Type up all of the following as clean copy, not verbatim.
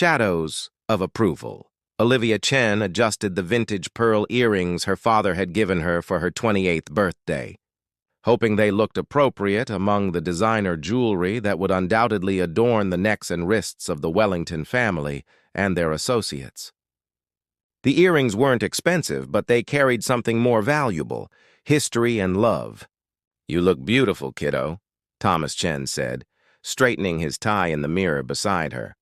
shadows of approval. Olivia Chen adjusted the vintage pearl earrings her father had given her for her 28th birthday, hoping they looked appropriate among the designer jewelry that would undoubtedly adorn the necks and wrists of the Wellington family and their associates. The earrings weren't expensive, but they carried something more valuable: history and love. "You look beautiful, kiddo," Thomas Chen said, straightening his tie in the mirror beside her.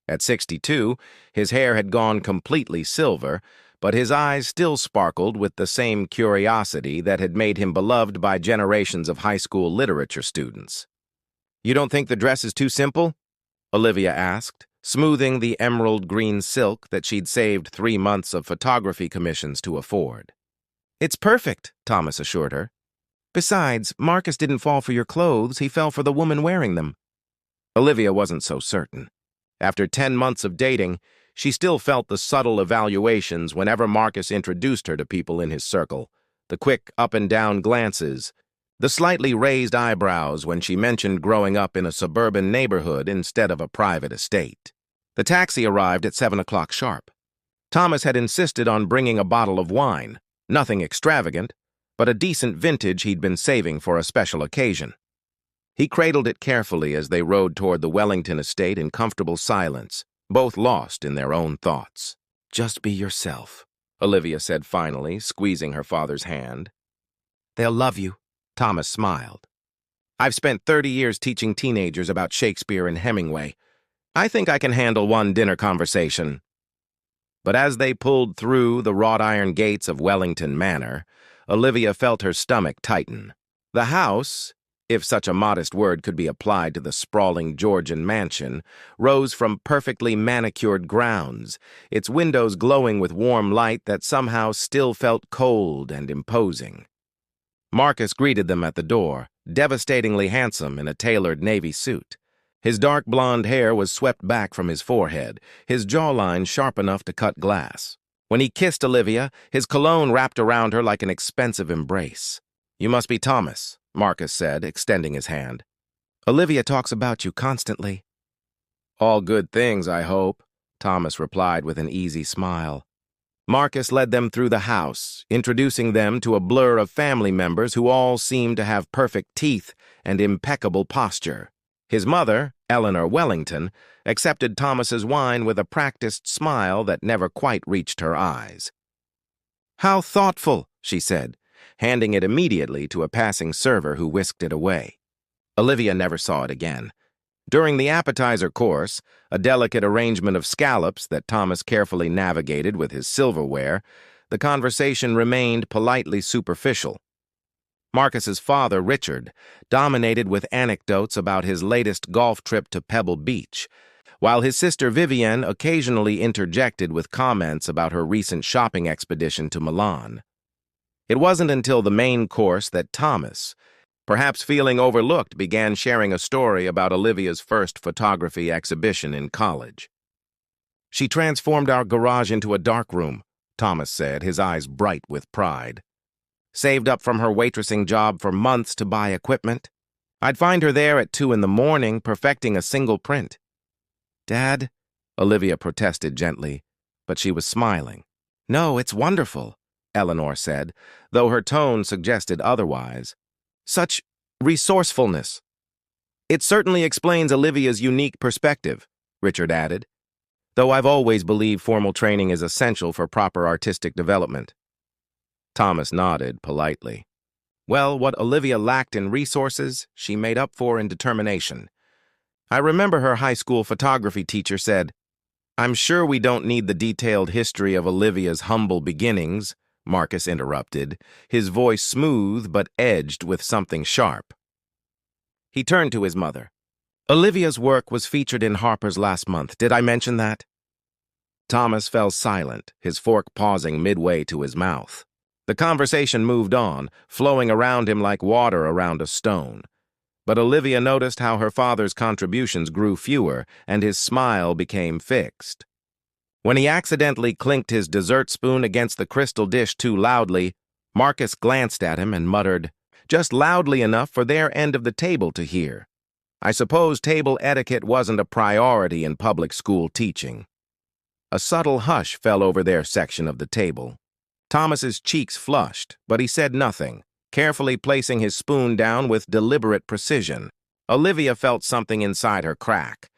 At 62, his hair had gone completely silver, but his eyes still sparkled with the same curiosity that had made him beloved by generations of high school literature students. "You don't think the dress is too simple?" Olivia asked, smoothing the emerald green silk that she'd saved 3 months of photography commissions to afford. "It's perfect," Thomas assured her. "Besides, Marcus didn't fall for your clothes, he fell for the woman wearing them." Olivia wasn't so certain. After 10 months of dating, she still felt the subtle evaluations whenever Marcus introduced her to people in his circle, the quick up-and-down glances, the slightly raised eyebrows when she mentioned growing up in a suburban neighborhood instead of a private estate. The taxi arrived at 7 o'clock sharp. Thomas had insisted on bringing a bottle of wine, nothing extravagant, but a decent vintage he'd been saving for a special occasion. He cradled it carefully as they rode toward the Wellington estate in comfortable silence, both lost in their own thoughts. "Just be yourself," Olivia said finally, squeezing her father's hand. "They'll love you," Thomas smiled. "I've spent 30 years teaching teenagers about Shakespeare and Hemingway. I think I can handle one dinner conversation." But as they pulled through the wrought iron gates of Wellington Manor, Olivia felt her stomach tighten. The house, if such a modest word could be applied to the sprawling Georgian mansion, rose from perfectly manicured grounds, its windows glowing with warm light that somehow still felt cold and imposing. Marcus greeted them at the door, devastatingly handsome in a tailored navy suit. His dark blonde hair was swept back from his forehead, his jawline sharp enough to cut glass. When he kissed Olivia, his cologne wrapped around her like an expensive embrace. "You must be Thomas," Marcus said, extending his hand. "Olivia talks about you constantly." "All good things, I hope," Thomas replied with an easy smile. Marcus led them through the house, introducing them to a blur of family members who all seemed to have perfect teeth and impeccable posture. His mother, Eleanor Wellington, accepted Thomas's wine with a practiced smile that never quite reached her eyes. "How thoughtful," she said, handing it immediately to a passing server who whisked it away. Olivia never saw it again. During the appetizer course, a delicate arrangement of scallops that Thomas carefully navigated with his silverware, the conversation remained politely superficial. Marcus's father, Richard, dominated with anecdotes about his latest golf trip to Pebble Beach, while his sister Vivienne occasionally interjected with comments about her recent shopping expedition to Milan. It wasn't until the main course that Thomas, perhaps feeling overlooked, began sharing a story about Olivia's first photography exhibition in college. "She transformed our garage into a darkroom," Thomas said, his eyes bright with pride. "Saved up from her waitressing job for months to buy equipment. I'd find her there at 2 in the morning, perfecting a single print." "Dad," Olivia protested gently, but she was smiling. "No, it's wonderful," Eleanor said, though her tone suggested otherwise. "Such resourcefulness." "It certainly explains Olivia's unique perspective," Richard added, "though I've always believed formal training is essential for proper artistic development." Thomas nodded politely. Well, what Olivia lacked in resources, she made up for in determination. I remember her high school photography teacher said, "I'm sure we don't need the detailed history of Olivia's humble beginnings," Marcus interrupted, his voice smooth but edged with something sharp. He turned to his mother. "Olivia's work was featured in Harper's last month. Did I mention that?" Thomas fell silent, his fork pausing midway to his mouth. The conversation moved on, flowing around him like water around a stone. But Olivia noticed how her father's contributions grew fewer, and his smile became fixed. When he accidentally clinked his dessert spoon against the crystal dish too loudly, Marcus glanced at him and muttered, just loudly enough for their end of the table to hear. I suppose table etiquette wasn't a priority in public school teaching. A subtle hush fell over their section of the table. Thomas's cheeks flushed, but he said nothing, carefully placing his spoon down with deliberate precision. Olivia felt something inside her crack,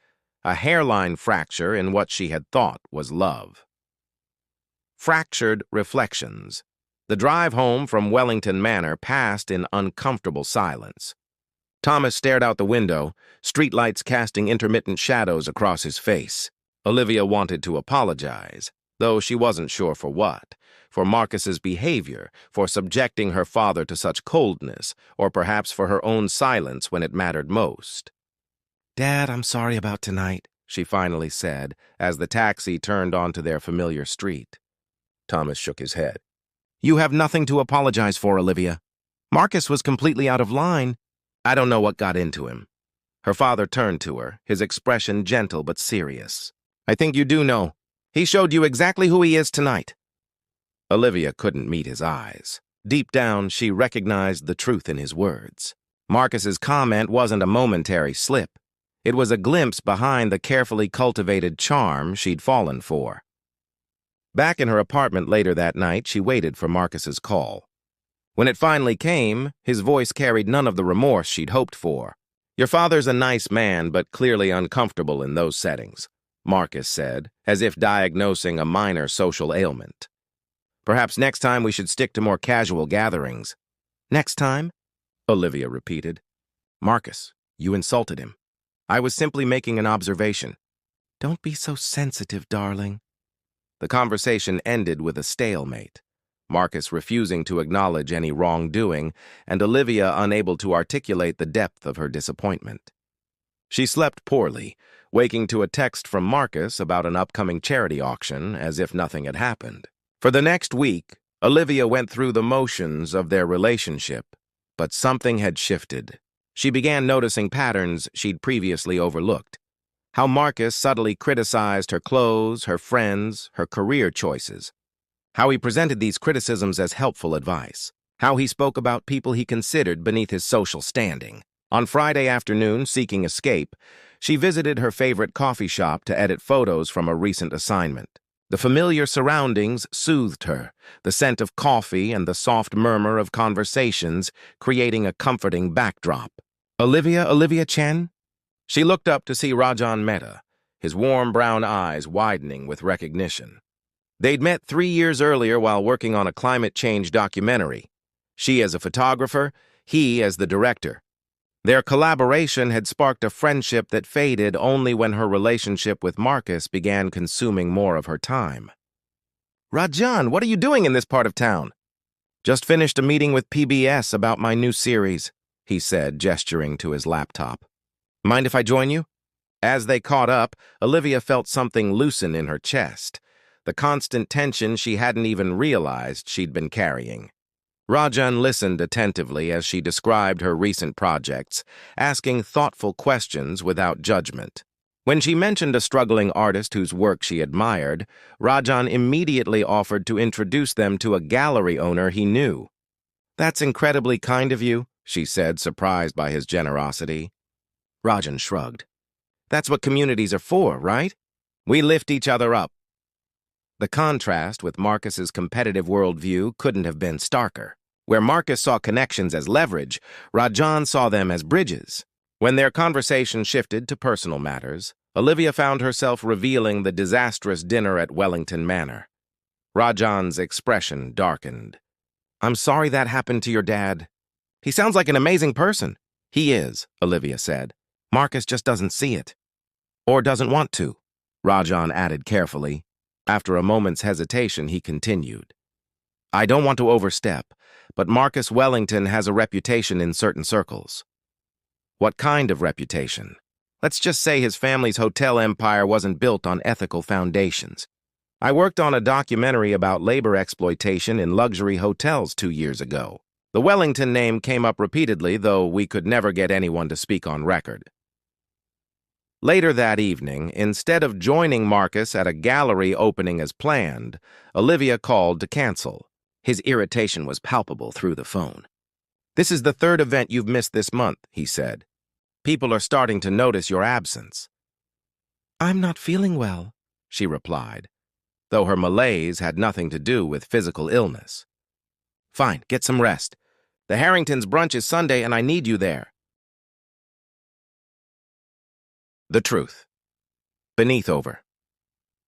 a hairline fracture in what she had thought was love. Fractured reflections. The drive home from Wellington Manor passed in uncomfortable silence. Thomas stared out the window, streetlights casting intermittent shadows across his face. Olivia wanted to apologize, though she wasn't sure for what. For Marcus's behavior, for subjecting her father to such coldness, or perhaps for her own silence when it mattered most. "Dad, I'm sorry about tonight," she finally said, as the taxi turned onto their familiar street. Thomas shook his head. "You have nothing to apologize for, Olivia. Marcus was completely out of line. I don't know what got into him." Her father turned to her, his expression gentle but serious. "I think you do know. He showed you exactly who he is tonight." Olivia couldn't meet his eyes. Deep down, she recognized the truth in his words. Marcus's comment wasn't a momentary slip. It was a glimpse behind the carefully cultivated charm she'd fallen for. Back in her apartment later that night, she waited for Marcus's call. When it finally came, his voice carried none of the remorse she'd hoped for. "Your father's a nice man, but clearly uncomfortable in those settings," Marcus said, as if diagnosing a minor social ailment. "Perhaps next time we should stick to more casual gatherings." "Next time?" Olivia repeated. "Marcus, you insulted him. I was simply making an observation." "Don't be so sensitive, darling." The conversation ended with a stalemate, Marcus refusing to acknowledge any wrongdoing, and Olivia unable to articulate the depth of her disappointment. She slept poorly, waking to a text from Marcus about an upcoming charity auction as if nothing had happened. For the next week, Olivia went through the motions of their relationship, but something had shifted. She began noticing patterns she'd previously overlooked. How Marcus subtly criticized her clothes, her friends, her career choices. How he presented these criticisms as helpful advice. How he spoke about people he considered beneath his social standing. On Friday afternoon, seeking escape, she visited her favorite coffee shop to edit photos from a recent assignment. The familiar surroundings soothed her, the scent of coffee and the soft murmur of conversations creating a comforting backdrop. Olivia Chen?" She looked up to see Rajan Mehta, his warm brown eyes widening with recognition. They'd met 3 years earlier while working on a climate change documentary. She as a photographer, he as the director. Their collaboration had sparked a friendship that faded only when her relationship with Marcus began consuming more of her time. "Rajan, what are you doing in this part of town?" "Just finished a meeting with PBS about my new series," he said, gesturing to his laptop. "Mind if I join you?" As they caught up, Olivia felt something loosen in her chest, the constant tension she hadn't even realized she'd been carrying. Rajan listened attentively as she described her recent projects, asking thoughtful questions without judgment. When she mentioned a struggling artist whose work she admired, Rajan immediately offered to introduce them to a gallery owner he knew. "That's incredibly kind of you," she said, surprised by his generosity. Rajan shrugged. "That's what communities are for, right? We lift each other up." The contrast with Marcus's competitive worldview couldn't have been starker. Where Marcus saw connections as leverage, Rajan saw them as bridges. When their conversation shifted to personal matters, Olivia found herself revealing the disastrous dinner at Wellington Manor. Rajan's expression darkened. "I'm sorry that happened to your dad. He sounds like an amazing person." "He is," Olivia said. "Marcus just doesn't see it. Or doesn't want to," Rajan added carefully. After a moment's hesitation, he continued. "I don't want to overstep, but Marcus Wellington has a reputation in certain circles." "What kind of reputation?" "Let's just say his family's hotel empire wasn't built on ethical foundations. I worked on a documentary about labor exploitation in luxury hotels 2 years ago. The Wellington name came up repeatedly, though we could never get anyone to speak on record." Later that evening, instead of joining Marcus at a gallery opening as planned, Olivia called to cancel. His irritation was palpable through the phone. "This is the 3rd event you've missed this month," he said. People are starting to notice your absence." "I'm not feeling well," she replied, though her malaise had nothing to do with physical illness. "Fine, get some rest. The Harringtons' brunch is Sunday and I need you there." The truth. Beneath over.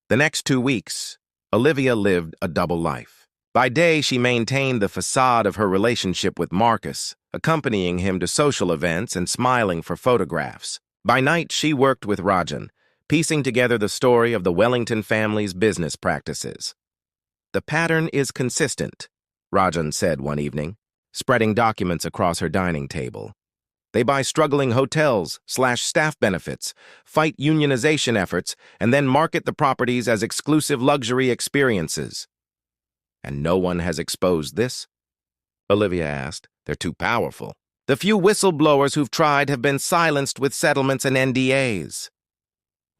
The next 2 weeks, Olivia lived a double life. By day, she maintained the facade of her relationship with Marcus, accompanying him to social events and smiling for photographs. By night, she worked with Rajan, piecing together the story of the Wellington family's business practices. "The pattern is consistent," Rajan said one evening, spreading documents across her dining table. "They buy struggling hotels, slash staff benefits, fight unionization efforts, and then market the properties as exclusive luxury experiences." "And no one has exposed this?" Olivia asked. "They're too powerful. The few whistleblowers who've tried have been silenced with settlements and NDAs."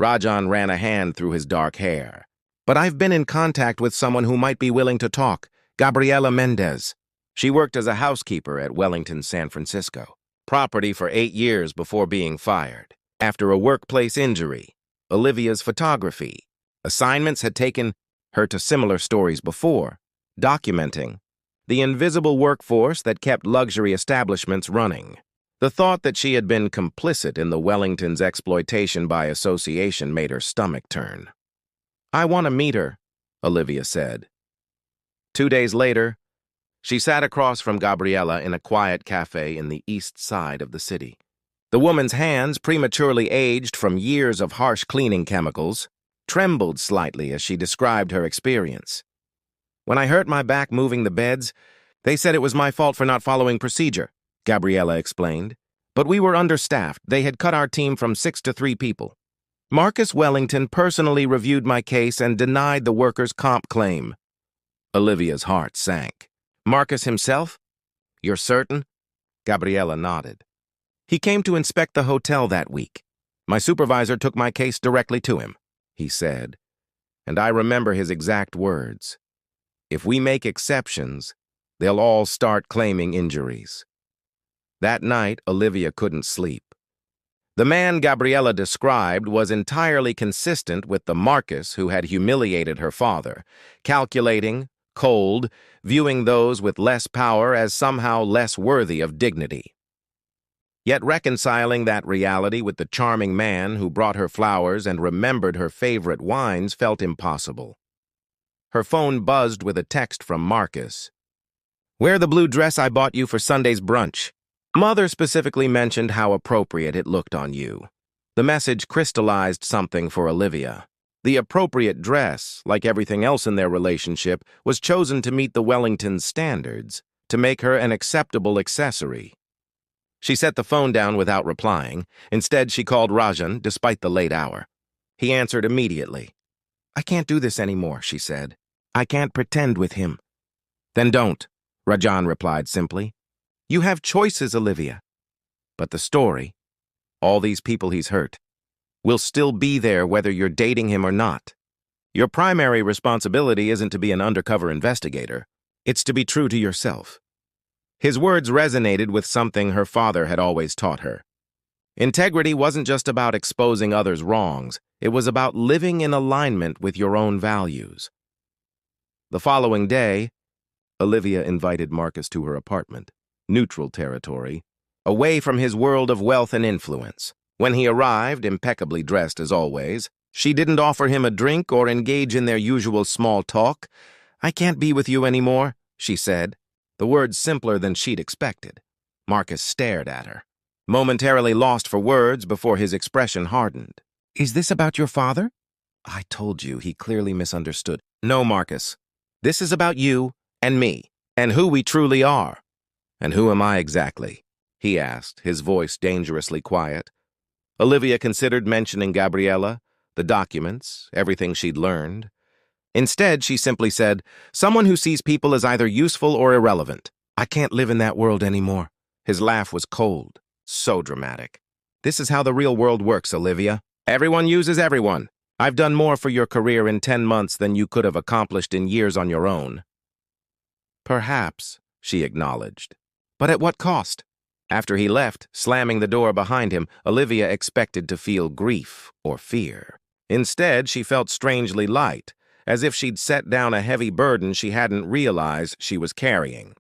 Rajan ran a hand through his dark hair. "But I've been in contact with someone who might be willing to talk, Gabriela Mendez. She worked as a housekeeper at Wellington, San Francisco. Property for 8 years before being fired. After a workplace injury, Olivia's photography assignments had taken her to similar stories before, documenting the invisible workforce that kept luxury establishments running. The thought that she had been complicit in the Wellingtons' exploitation by association made her stomach turn. "I want to meet her," Olivia said. 2 days later, she sat across from Gabriela in a quiet cafe in the east side of the city. The woman's hands, prematurely aged from years of harsh cleaning chemicals, trembled slightly as she described her experience. "When I hurt my back moving the beds, they said it was my fault for not following procedure," Gabriela explained. "But we were understaffed. They had cut our team from 6 to 3 people. Marcus Wellington personally reviewed my case and denied the workers' comp claim." Olivia's heart sank. "Marcus himself? You're certain?" Gabriela nodded. "He came to inspect the hotel that week. My supervisor took my case directly to him," he said, and I remember his exact words. "If we make exceptions, they'll all start claiming injuries." That night, Olivia couldn't sleep. The man Gabriela described was entirely consistent with the Marcus who had humiliated her father, calculating, cold, viewing those with less power as somehow less worthy of dignity. Yet reconciling that reality with the charming man who brought her flowers and remembered her favorite wines felt impossible. Her phone buzzed with a text from Marcus. "Wear the blue dress I bought you for Sunday's brunch. Mother specifically mentioned how appropriate it looked on you." The message crystallized something for Olivia. The appropriate dress, like everything else in their relationship, was chosen to meet the Wellingtons' standards, to make her an acceptable accessory. She set the phone down without replying. Instead, she called Rajan, despite the late hour. He answered immediately. "I can't do this anymore," she said. "I can't pretend with him." "Then don't," Rajan replied simply. "You have choices, Olivia." "But the story, all these people he's hurt, will still be there whether you're dating him or not. Your primary responsibility isn't to be an undercover investigator. It's to be true to yourself." His words resonated with something her father had always taught her. Integrity wasn't just about exposing others' wrongs. It was about living in alignment with your own values. The following day, Olivia invited Marcus to her apartment, neutral territory, away from his world of wealth and influence. When he arrived, impeccably dressed as always, she didn't offer him a drink or engage in their usual small talk. "I can't be with you anymore," she said, the words simpler than she'd expected. Marcus stared at her, momentarily lost for words before his expression hardened. "Is this about your father?" "I told you," he clearly misunderstood. "No, Marcus. This is about you and me, and who we truly are." "And who am I exactly?" he asked, his voice dangerously quiet. Olivia considered mentioning Gabriela, the documents, everything she'd learned. Instead, she simply said, "Someone who sees people as either useful or irrelevant. I can't live in that world anymore." His laugh was cold, so dramatic. "This is how the real world works, Olivia. Everyone uses everyone. I've done more for your career in 10 months than you could have accomplished in years on your own." "Perhaps," she acknowledged. "But at what cost?" After he left, slamming the door behind him, Olivia expected to feel grief or fear. Instead, she felt strangely light, as if she'd set down a heavy burden she hadn't realized she was carrying.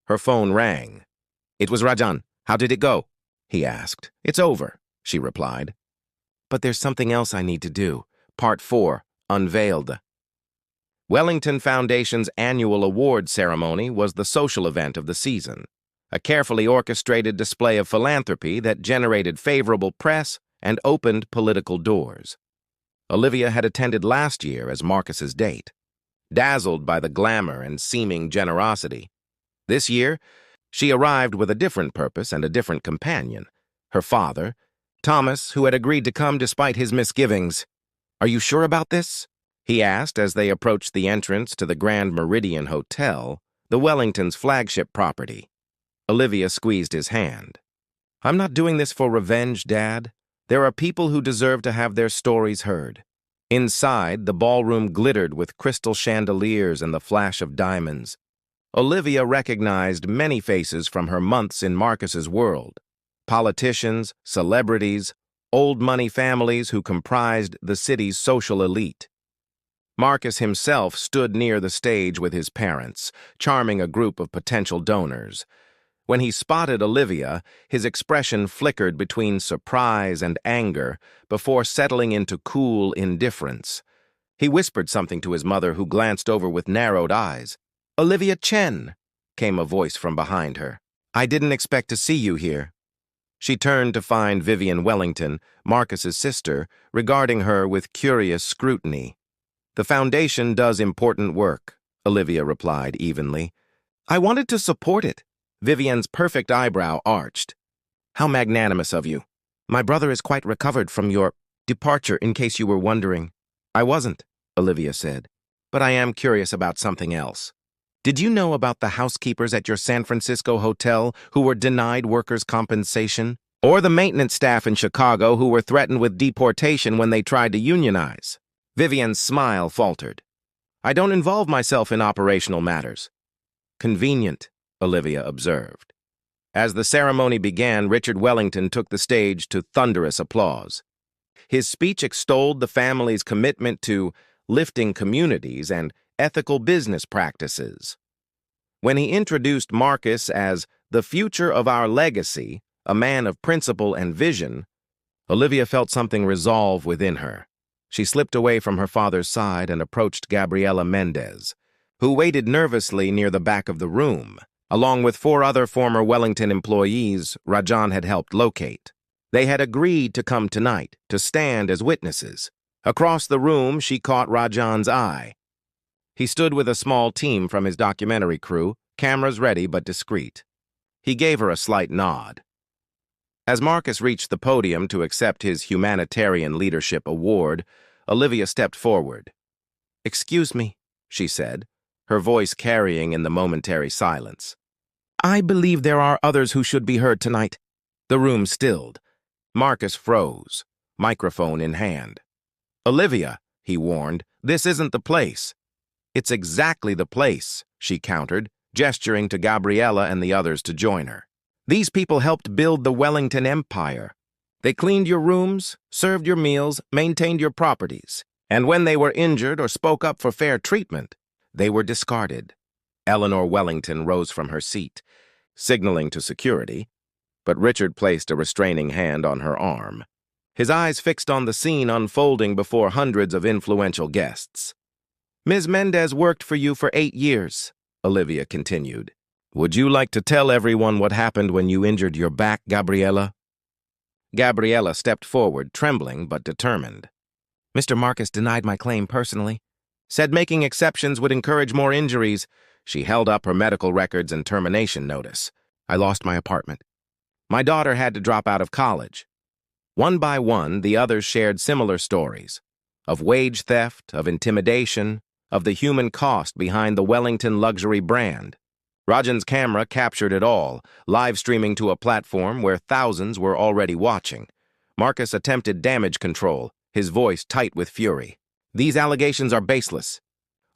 Her phone rang. "It was Rajan. How did it go?" he asked. "It's over," she replied. "But there's something else I need to do." Part 4, Unveiled. Wellington Foundation's annual award ceremony was the social event of the season, a carefully orchestrated display of philanthropy that generated favorable press and opened political doors. Olivia had attended last year as Marcus's date, dazzled by the glamour and seeming generosity. This year, she arrived with a different purpose and a different companion, her father, Thomas, who had agreed to come despite his misgivings. "Are you sure about this?" he asked as they approached the entrance to the Grand Meridian Hotel, the Wellington's flagship property. Olivia squeezed his hand. "I'm not doing this for revenge, Dad. There are people who deserve to have their stories heard." Inside, the ballroom glittered with crystal chandeliers and the flash of diamonds. Olivia recognized many faces from her months in Marcus's world. Politicians, celebrities, old money families who comprised the city's social elite. Marcus himself stood near the stage with his parents, charming a group of potential donors. When he spotted Olivia, his expression flickered between surprise and anger before settling into cool indifference. He whispered something to his mother, who glanced over with narrowed eyes. "Olivia Chen," came a voice from behind her. "I didn't expect to see you here." She turned to find Vivian Wellington, Marcus's sister, regarding her with curious scrutiny. "The foundation does important work," Olivia replied evenly. "I wanted to support it." Vivian's perfect eyebrow arched. "How magnanimous of you. My brother is quite recovered from your departure, in case you were wondering." "I wasn't," Olivia said, "but I am curious about something else. Did you know about the housekeepers at your San Francisco hotel who were denied workers' compensation? Or the maintenance staff in Chicago who were threatened with deportation when they tried to unionize?" Vivian's smile faltered. "I don't involve myself in operational matters." "Convenient," Olivia observed. As the ceremony began, Richard Wellington took the stage to thunderous applause. His speech extolled the family's commitment to lifting communities and ethical business practices. When he introduced Marcus as the future of our legacy, a man of principle and vision, Olivia felt something resolve within her. She slipped away from her father's side and approached Gabriela Mendez, who waited nervously near the back of the room, along with 4 other former Wellington employees Rajan had helped locate. They had agreed to come tonight, to stand as witnesses. Across the room, she caught Rajan's eye. He stood with a small team from his documentary crew, cameras ready but discreet. He gave her a slight nod. As Marcus reached the podium to accept his Humanitarian Leadership Award, Olivia stepped forward. "Excuse me," she said, her voice carrying in the momentary silence. "I believe there are others who should be heard tonight." The room stilled. Marcus froze, microphone in hand. "Olivia," he warned, "this isn't the place." "It's exactly the place," she countered, gesturing to Gabriela and the others to join her. "These people helped build the Wellington Empire. They cleaned your rooms, served your meals, maintained your properties. And when they were injured or spoke up for fair treatment, they were discarded." Eleanor Wellington rose from her seat, signaling to security, but Richard placed a restraining hand on her arm, his eyes fixed on the scene unfolding before hundreds of influential guests. "Ms. Mendez worked for you for 8 years, Olivia continued. "Would you like to tell everyone what happened when you injured your back, Gabriela?" Gabriela stepped forward, trembling but determined. "Mr. Marcus denied my claim personally. Said making exceptions would encourage more injuries." She held up her medical records and termination notice. "I lost my apartment. My daughter had to drop out of college." One by one, the others shared similar stories of wage theft, of intimidation, of the human cost behind the Wellington luxury brand. Rajan's camera captured it all, live streaming to a platform where thousands were already watching. Marcus attempted damage control, his voice tight with fury. "These allegations are baseless.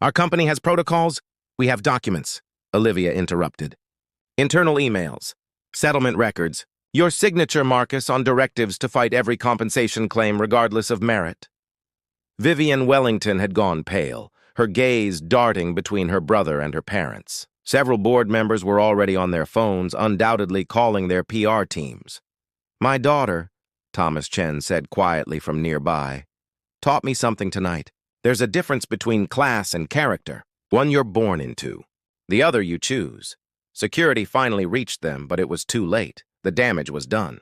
Our company has protocols. We have documents," Olivia interrupted. "Internal emails. Settlement records. Your signature, Marcus, on directives to fight every compensation claim regardless of merit. Vivian Wellington had gone pale, her gaze darting between her brother and her parents. Several board members were already on their phones, undoubtedly calling their PR teams. My daughter, Thomas Chen said quietly from nearby, taught me something tonight. There's a difference between class and character. One you're born into. The other you choose. Security finally reached them, but it was too late. The damage was done.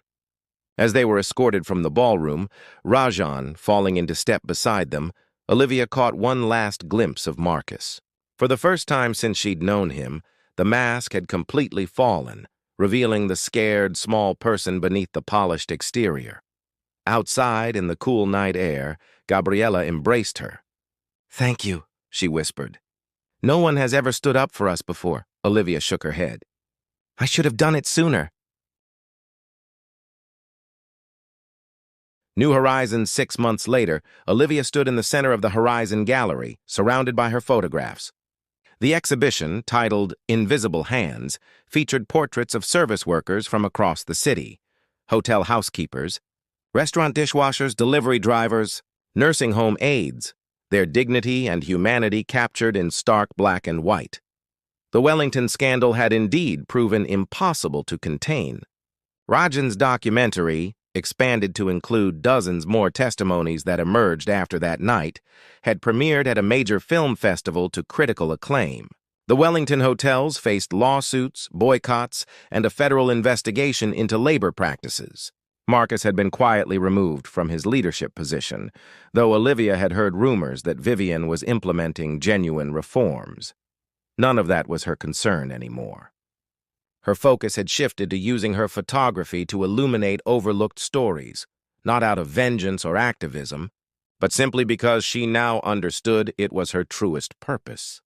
As they were escorted from the ballroom, Rajan falling into step beside them, Olivia caught one last glimpse of Marcus. For the first time since she'd known him, the mask had completely fallen, revealing the scared, small person beneath the polished exterior. Outside, in the cool night air, Gabriella embraced her. "Thank you," she whispered. "No one has ever stood up for us before." Olivia shook her head. "I should have done it sooner." New Horizons 6 months later, Olivia stood in the center of the Horizon Gallery, surrounded by her photographs. The exhibition, titled Invisible Hands, featured portraits of service workers from across the city, hotel housekeepers, restaurant dishwashers, delivery drivers, nursing home aides, their dignity and humanity captured in stark black and white. The Wellington scandal had indeed proven impossible to contain. Rajan's documentary, expanded to include dozens more testimonies that emerged after that night, had premiered at a major film festival to critical acclaim. The Wellington hotels faced lawsuits, boycotts, and a federal investigation into labor practices. Marcus had been quietly removed from his leadership position, though Olivia had heard rumors that Vivian was implementing genuine reforms. None of that was her concern anymore. Her focus had shifted to using her photography to illuminate overlooked stories, not out of vengeance or activism, but simply because she now understood it was her truest purpose.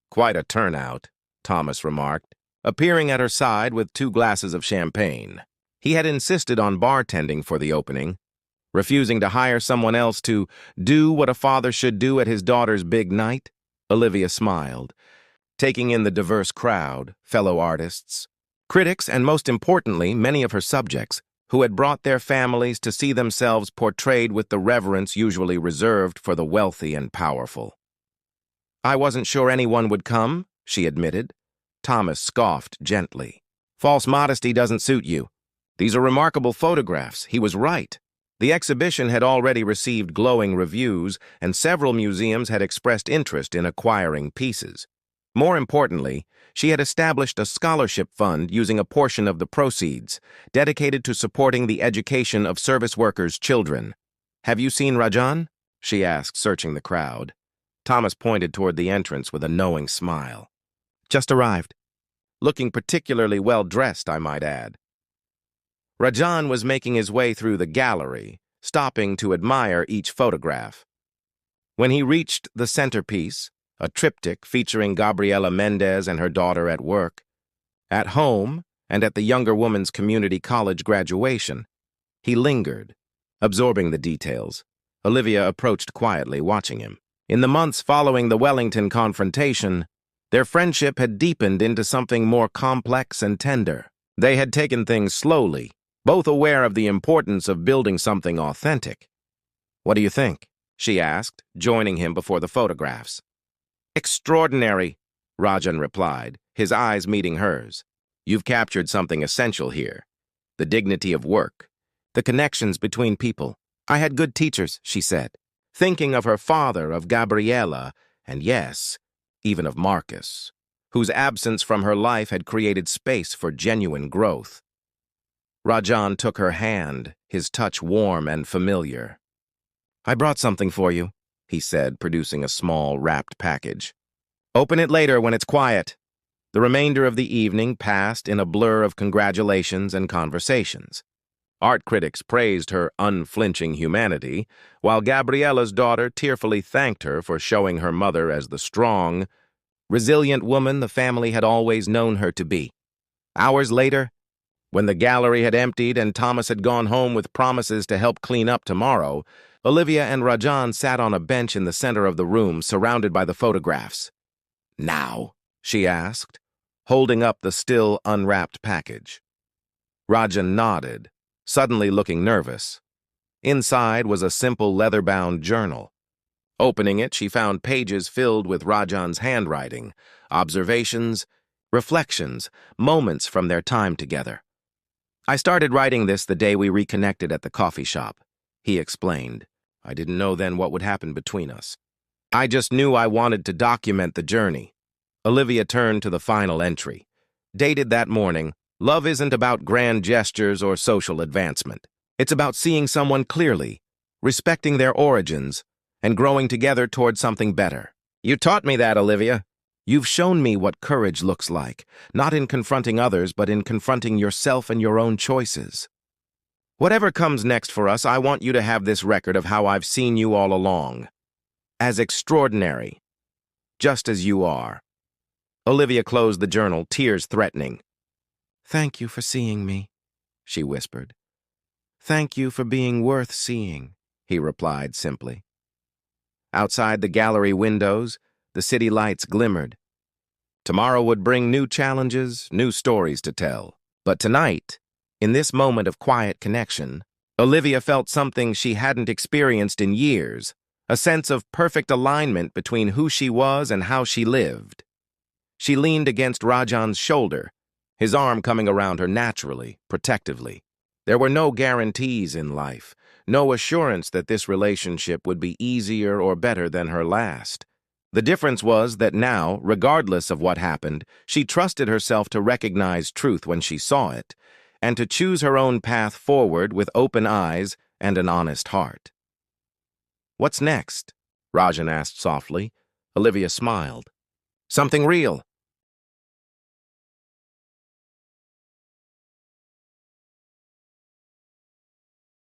"Quite a turnout," Thomas remarked, appearing at her side with 2 glasses of champagne. He had insisted on bartending for the opening, refusing to hire someone else to do what a father should do at his daughter's big night. Olivia smiled, taking in the diverse crowd, fellow artists, critics, and most importantly, many of her subjects, who had brought their families to see themselves portrayed with the reverence usually reserved for the wealthy and powerful. "I wasn't sure anyone would come," she admitted. Thomas scoffed gently. "False modesty doesn't suit you. These are remarkable photographs." He was right. The exhibition had already received glowing reviews, and several museums had expressed interest in acquiring pieces. More importantly, she had established a scholarship fund using a portion of the proceeds, dedicated to supporting the education of service workers' children. "Have you seen Rajan?" she asked, searching the crowd. Thomas pointed toward the entrance with a knowing smile. "Just arrived. Looking particularly well-dressed, I might add." Rajan was making his way through the gallery, stopping to admire each photograph. When he reached the centerpiece, a triptych featuring Gabriela Mendez and her daughter at work, at home, and at the younger woman's community college graduation, he lingered, absorbing the details. Olivia approached quietly, watching him. In the months following the Wellington confrontation, their friendship had deepened into something more complex and tender. They had taken things slowly, both aware of the importance of building something authentic. "What do you think?" she asked, joining him before the photographs. "Extraordinary," Rajan replied, his eyes meeting hers. "You've captured something essential here. The dignity of work, the connections between people. I had good teachers," she said, thinking of her father, of Gabriela, and yes, even of Marcus, whose absence from her life had created space for genuine growth. Rajan took her hand, his touch warm and familiar. "I brought something for you," he said, producing a small, wrapped package. "Open it later when it's quiet." The remainder of the evening passed in a blur of congratulations and conversations. Art critics praised her unflinching humanity, while Gabriela's daughter tearfully thanked her for showing her mother as the strong, resilient woman the family had always known her to be. Hours later, when the gallery had emptied and Thomas had gone home with promises to help clean up tomorrow, Olivia and Rajan sat on a bench in the center of the room, surrounded by the photographs. "Now?" she asked, holding up the still unwrapped package. Rajan nodded, suddenly looking nervous. Inside was a simple leather-bound journal. Opening it, she found pages filled with Rajan's handwriting, observations, reflections, moments from their time together. "I started writing this the day we reconnected at the coffee shop," he explained. "I didn't know then what would happen between us. I just knew I wanted to document the journey." Olivia turned to the final entry. Dated that morning, "Love isn't about grand gestures or social advancement. It's about seeing someone clearly, respecting their origins, and growing together toward something better. You taught me that, Olivia. You've shown me what courage looks like, not in confronting others, but in confronting yourself and your own choices. Whatever comes next for us, I want you to have this record of how I've seen you all along. As extraordinary, just as you are." Olivia closed the journal, tears threatening. "Thank you for seeing me," she whispered. "Thank you for being worth seeing," he replied simply. Outside the gallery windows, the city lights glimmered. Tomorrow would bring new challenges, new stories to tell. But tonight, in this moment of quiet connection, Olivia felt something she hadn't experienced in years, a sense of perfect alignment between who she was and how she lived. She leaned against Rajan's shoulder, his arm coming around her naturally, protectively. There were no guarantees in life, no assurance that this relationship would be easier or better than her last. The difference was that now, regardless of what happened, she trusted herself to recognize truth when she saw it, and to choose her own path forward with open eyes and an honest heart. "What's next?" Rajan asked softly. Olivia smiled. "Something real.